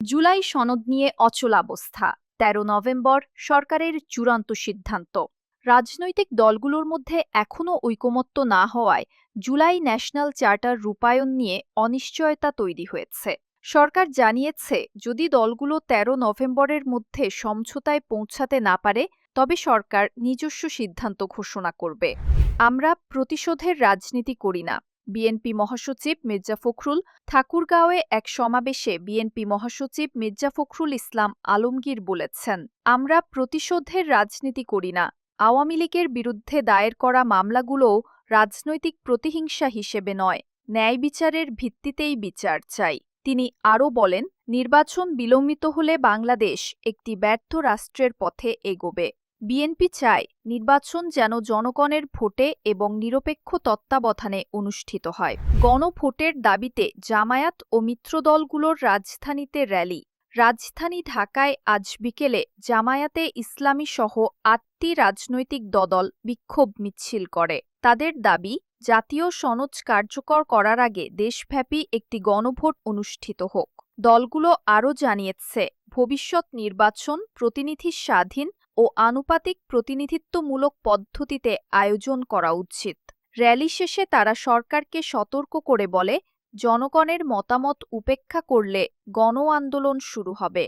জুলাই সনদ নিয়ে অচলাবস্থা। ১৩ নভেম্বর সরকারের চূড়ান্ত সিদ্ধান্ত। রাজনৈতিক দলগুলোর মধ্যে এখনও ঐকমত্য না হওয়ায় জুলাই ন্যাশনাল চার্টার রূপায়ণ নিয়ে অনিশ্চয়তা তৈরি হয়েছে। সরকার জানিয়েছে, যদি দলগুলো ১৩ নভেম্বরের মধ্যে সমঝোতায় পৌঁছাতে না পারে, তবে সরকার নিজস্ব সিদ্ধান্ত ঘোষণা করবে। আমরা প্রতিশোধের রাজনীতি করি না। বিএনপি মহাসচিব মির্জা ফখরুল। ঠাকুরগাঁওয়ে এক সমাবেশে বিএনপি মহাসচিব মির্জা ফখরুল ইসলাম আলমগীর বলেছেন, আমরা প্রতিশোধের রাজনীতি করি না। আওয়ামী লীগের বিরুদ্ধে দায়ের করা মামলাগুলোও রাজনৈতিক প্রতিহিংসা হিসেবে নয়, ন্যায় বিচারের ভিত্তিতেই বিচার চাই। তিনি আরও বলেন, নির্বাচন বিলম্বিত হলে বাংলাদেশ একটি ব্যর্থ রাষ্ট্রের পথে এগোবে। বিএনপি চায় নির্বাচন যেন জনগণের ভোটে এবং নিরপেক্ষ তত্ত্বাবধানে অনুষ্ঠিত হয়। গণভোটের দাবিতে জামায়াত ও মিত্রদলগুলোর রাজধানীতে র্যালি। রাজধানী ঢাকায় আজ বিকেলে জামায়াতে ইসলামী সহ ৮টি রাজনৈতিক দল বিক্ষোভ মিছিল করে। তাদের দাবি, জাতীয় সনদ কার্যকর করার আগে দেশব্যাপী একটি গণভোট অনুষ্ঠিত হোক। দলগুলো আরও জানিয়েছে, ভবিষ্যৎ নির্বাচন প্রতিনিধি স্বাধীন ও আনুপাতিক প্রতিনিধিত্বমূলক পদ্ধতিতে আয়োজন করা উচিত। র্যালি শেষে তারা সরকারকে সতর্ক করে বলে, জনগণের মতামত উপেক্ষা করলে গণ আন্দোলন শুরু হবে।